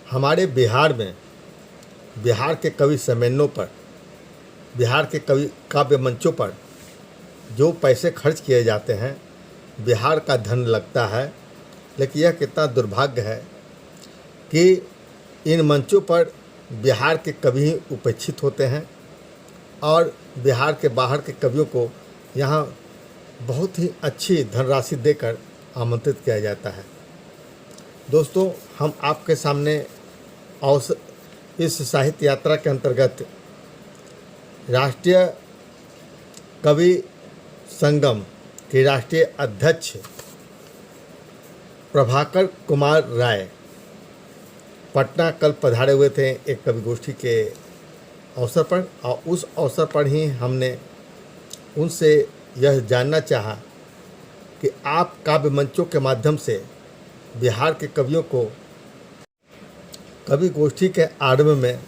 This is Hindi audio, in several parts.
हमारे बिहार में बिहार के कवि सम्मेलनों पर, बिहार के कवि काव्य मंचों पर जो पैसे खर्च किए जाते हैं, बिहार का धन लगता है। लेकिन यह कितना दुर्भाग्य है कि इन मंचों पर बिहार के कवि ही उपेक्षित होते हैं और बिहार के बाहर के कवियों को यहाँ बहुत ही अच्छी धनराशि देकर आमंत्रित किया जाता है। दोस्तों, हम आपके सामने इस साहित्य यात्रा के अंतर्गत राष्ट्रीय कवि संगम के राष्ट्रीय अध्यक्ष प्रभाकर कुमार राय पटना कल पधारे हुए थे एक कवि गोष्ठी के अवसर पर, और उस अवसर पर ही हमने उनसे यह जानना चाहा कि आप काव्य मंचों के माध्यम से बिहार के कवियों को कवि गोष्ठी के आरंभ में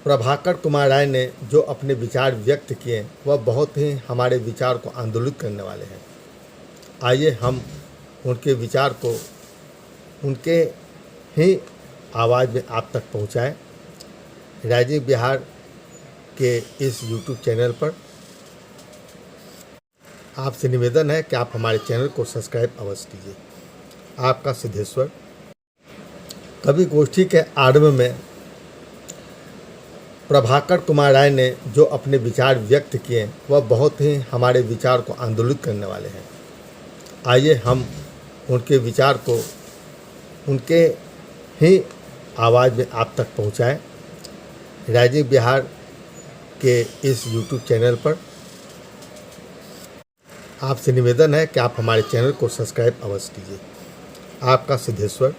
प्रभाकर कुमार राय ने जो अपने विचार व्यक्त किए वह बहुत ही हमारे विचार को आंदोलित करने वाले हैं। आइए हम उनके विचार को उनके ही आवाज़ में आप तक पहुंचाएं। राइजिंग बिहार के इस YouTube चैनल पर आपसे निवेदन है कि आप हमारे चैनल को सब्सक्राइब अवश्य कीजिए। आपका सिद्धेश्वर। कवि गोष्ठी के आरंभ में प्रभाकर कुमार राय ने जो अपने विचार व्यक्त किए वह बहुत ही हमारे विचार को आंदोलित करने वाले हैं। आइए हम उनके विचार को उनके ही आवाज़ में आप तक पहुंचाएं। राइजिंग बिहार के इस YouTube चैनल पर आपसे निवेदन है कि आप हमारे चैनल को सब्सक्राइब अवश्य कीजिए। आपका सिद्धेश्वर।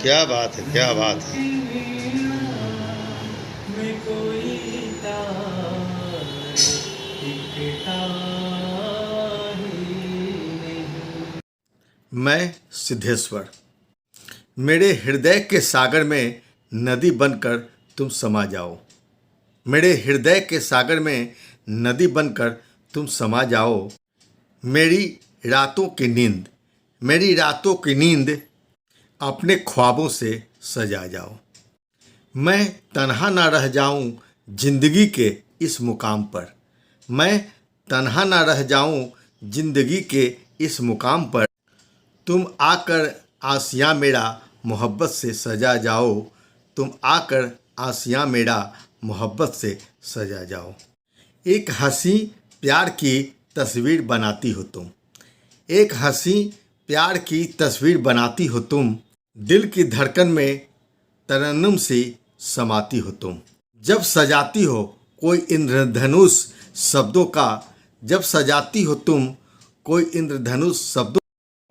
क्या बात है, क्या बात है। मैं सिद्धेश्वर। मेरे हृदय के सागर में नदी बनकर तुम समा जाओ। मेरे हृदय के सागर में नदी बनकर तुम समा जाओ। मेरी रातों की नींद अपने ख्वाबों से सजा जाओ। मैं तन्हा ना रह जाऊं जिंदगी के इस मुकाम पर। मैं तन्हा ना रह जाऊं जिंदगी के इस मुकाम पर। तुम आकर आसियाँ मेरा मोहब्बत से सजा जाओ। तुम आकर आसियाँ मेरा मोहब्बत से सजा जाओ। एक हंसी प्यार की तस्वीर बनाती हो तुम। एक हंसी प्यार की तस्वीर बनाती हो तुम। दिल की धड़कन में तरन्नुम सी समाती हो तुम। जब सजाती हो कोई इंद्रधनुष शब्दों का, जब सजाती हो तुम कोई इंद्रधनुष शब्दों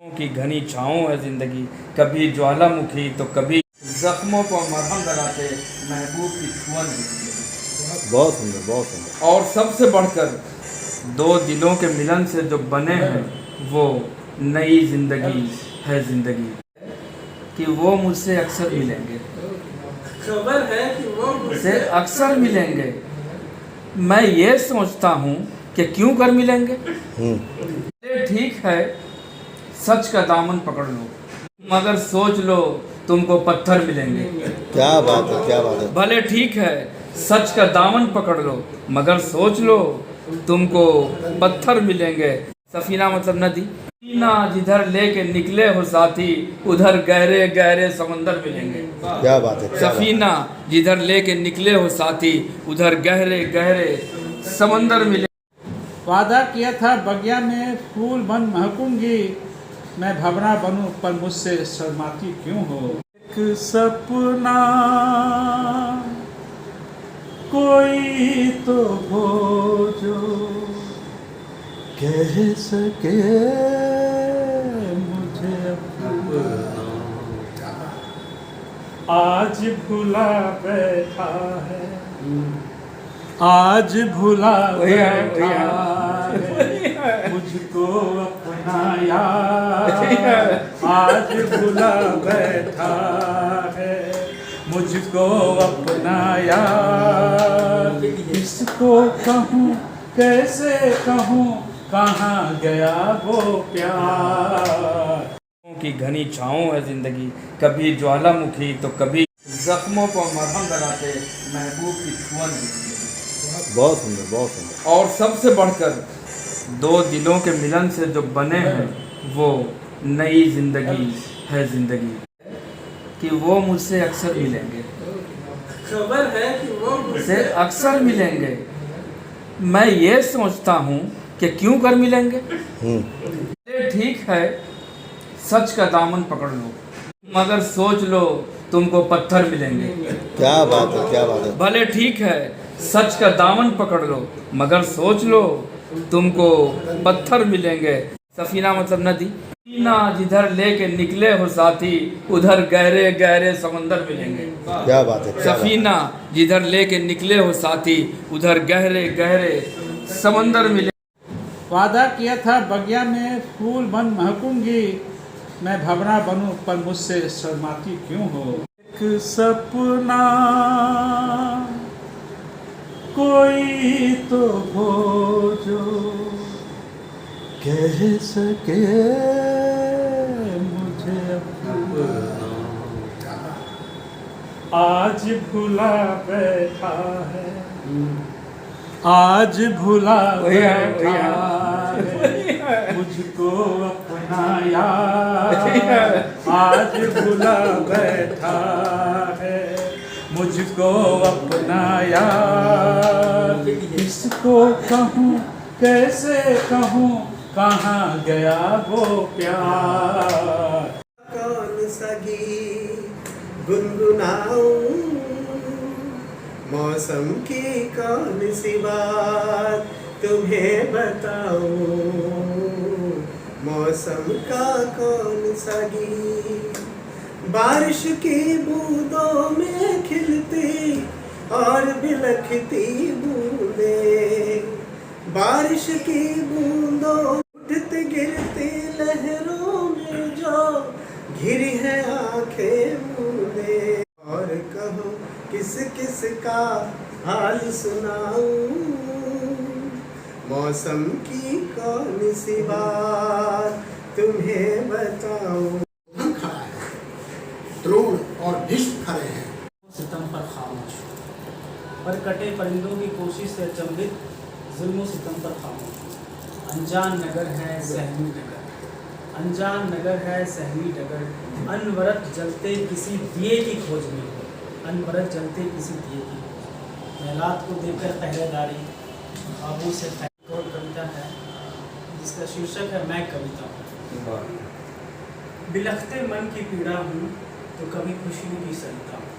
की घनी छाँव है जिंदगी, कभी ज्वालामुखी तो कभी जख्मों को मरहम लगाते महबूब की छुअन है जिंदगी। बहुत सुंदर, बहुत सुंदर। और सबसे बढ़कर दो दिलों के मिलन से जो बने हैं वो नई जिंदगी है जिंदगी, कि वो मुझसे अक्सर मिलेंगे। खबर है कि वो मुझसे अक्सर मिलेंगे। मैं ये सोचता हूँ कि क्यों कर मिलेंगे। ठीक है, सच का दामन पकड़ लो मगर सोच लो तुमको पत्थर मिलेंगे। क्या बात है, क्या बात है। भले ठीक है, सच का दामन पकड़ लो मगर सोच लो तुमको पत्थर मिलेंगे। सफीना मतलब नदी। सफीना जिधर लेके निकले हो साथी उधर गहरे गहरे समंदर मिलेंगे। क्या बात है। सफीना जिधर लेके निकले हो साथी उधर गहरे गहरे समंदर मिलेंगे। वादा किया था बगिया में फूल बन महकूंगी, मैं भवरा बनूं पर मुझसे शर्माती क्यों हो। एक सपना कोई तो हो जो कह सके मुझे अपना। आज भुला बैठा है, आज भुला बैठा है मुझको अपना यार, आज भुला बैठा है मुझको अपना यार। किसको कहूँ कैसे कहूँ कहाँ गया वो प्यार। की घनी छाँव है जिंदगी, कभी ज्वालामुखी तो कभी जख्मों पर मरहम लगाते महबूब की छुअन जिंदगी। बहुत सुंदर, बहुत सुंदर। और सबसे बढ़कर दो दिलों के मिलन से जो बने हैं वो नई जिंदगी है जिंदगी, कि वो मुझसे अक्सर मिलेंगे, खबर है कि वो मुझसे अक्सर मिलेंगे। मैं ये सोचता हूँ कि क्यों कर मिलेंगे। ये ठीक है सच का दामन पकड़ लो, मगर सोच लो तुमको पत्थर मिलेंगे। क्या बात है, क्या बात है। भले ठीक है सच का दामन पकड़ लो, मगर सोच लो तुमको पत्थर मिलेंगे। सफीना मतलब नदी, सफीना जिधर लेके निकले हो साथी उधर गहरे गहरे समंदर मिलेंगे। क्या बात है, क्या बात है। सफीना जिधर लेके निकले हो साथी उधर गहरे गहरे समंदर मिलेंगे। वादा किया था बगिया में फूल बन महकूंगी, मैं भवरा बनूं पर मुझसे शर्माती क्यों हो। एक सपना कोई तो हो जो कह सके मुझे अपना, आज भुला बैठा है, आज भुला बैठा है मुझको अपना यार, आज भुला बैठा है मुझको अपना यार। किसको कहूँ कैसे कहूँ कहाँ गया वो प्यार। कौन सा गीत गुनगुनाऊं, मौसम की कौन सी बात तुम्हें बताऊं, मौसम का कौन सा गीत। बारिश की बूंदों में खिलती और बिलखती बूंदे, बारिश की बूंदों उठती गिरती लहरों में जो घिरी है आंखें मूंदे। और कहो किस किस का हाल सुनाऊं, मौसम की कौन सी बात तुम्हें बताऊं। खड़ा है, द्रोण और भीष्म खड़े हैं। सितम पर खामोश, पर कटे परिंदों की कोशिश से अचंभित, जुल्म सितम पर खामोश। अनजान नगर है सहमी नगर, अनजान नगर है सहमी नगर, अनवरत जलते किसी दिए की खोज में हो, अनवरत जलते किसी दिए की खोज। महलात को देखकर पहरेदारी आबू से और कविता है जिसका शीर्षक है मैं कविता हूँ। बिलखते मन की पीड़ा हूँ तो कभी खुशियों की सरिता हूँ,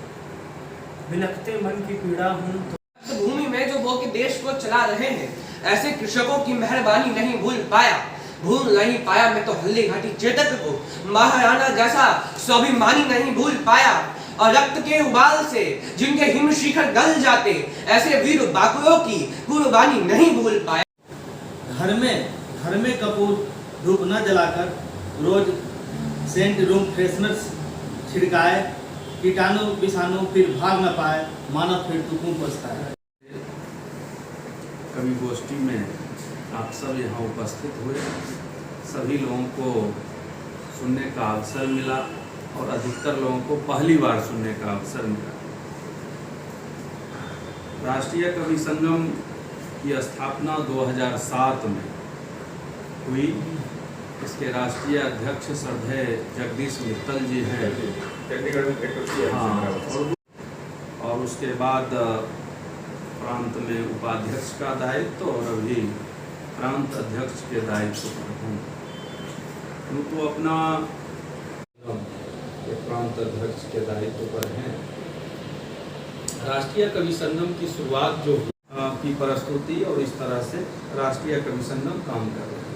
बिलखते मन की पीड़ा हूँ तो भूमि में जो वो के देश को चला रहे हैं, ऐसे कृषकों की मेहरबानी नहीं भूल पाया, भूल नहीं पाया। मैं तो हल्दी घाटी चेतक को महाराणा जैसा स्वाभिमानी नहीं भूल पाया, और रक्त के उबाल से जिनके हिम शिखर गल जाते, ऐसे वीर बाकुओं की कुर्बानी नहीं भूल पाया। घर में कपूर धूप न जलाकर रोज सेंट रूम फ्रेशनर छिड़काए, कीटाणु विषाणु फिर भाग न पाए, मानव फिर टुकुम बचता है। कवि गोष्ठी में आप सब यहाँ उपस्थित हुए, सभी लोगों को सुनने का अवसर मिला और अधिकतर लोगों को पहली बार सुनने का अवसर मिला। राष्ट्रीय कवि संगम की स्थापना 2007 में हुई। इसके राष्ट्रीय अध्यक्ष श्रद्धेय जगदीश मित्तल जी हैं। हाँ, और उसके बाद प्रांत में उपाध्यक्ष का दायित्व और अभी प्रांत अध्यक्ष के दायित्व पर हूँ। तो अपना प्रांत अध्यक्ष के दायित्व पर हैं। राष्ट्रीय कवि संगम की शुरुआत जो की प्रस्तुति और इस तरह से राष्ट्रीय कवि संगम काम कर रहे हैं।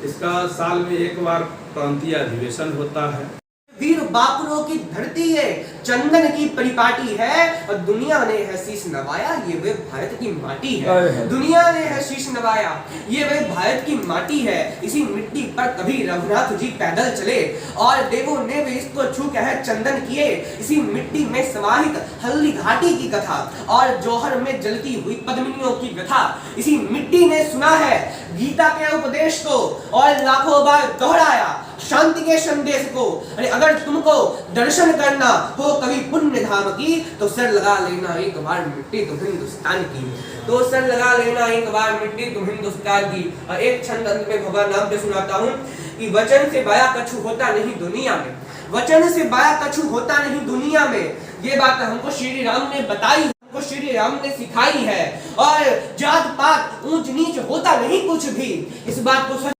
इसका साल में एक बार प्रांतीय अधिवेशन होता है। वीर बापुरों की धरती ये चंदन की परिपाटी है, और दुनिया ने है शीश नवाया, ये वे भारत की माटी है। दुनिया ने है शीश नवाया, ये वे भारत की माटी है। इसी मिट्टी पर कभी रघुनाथ जी पैदल चले, और देवों ने भी इसको छू के है चंदन किए। इसी मिट्टी में समाहित हल्दी घाटी की कथा, और जौहर में जलती हुई पद्मिनियों की व्यथा। इसी मिट्टी ने सुना है गीता के उपदेश को, और लाखों बार दोहराया शांति के संदेश को। अरे अगर तुमको दर्शन करना हो कभी पुण्य धाम की, तो सर लगा लेना एक बार मिट्टी तुम हिंदुस्तान की। तो सर लगा लेना एक बार मिट्टी तुम हिंदुस्तान की। और एक छंद अंत में भगवान नाम पे सुनाता हूँ कि वचन से बाया कछु होता नहीं दुनिया में, वचन से बाया कछु होता नहीं दुनिया में। ये बात हमको श्री राम ने बताई, हमको श्री राम ने सिखाई है। और जात पात ऊंच नीच होता नहीं कुछ भी, इस बात को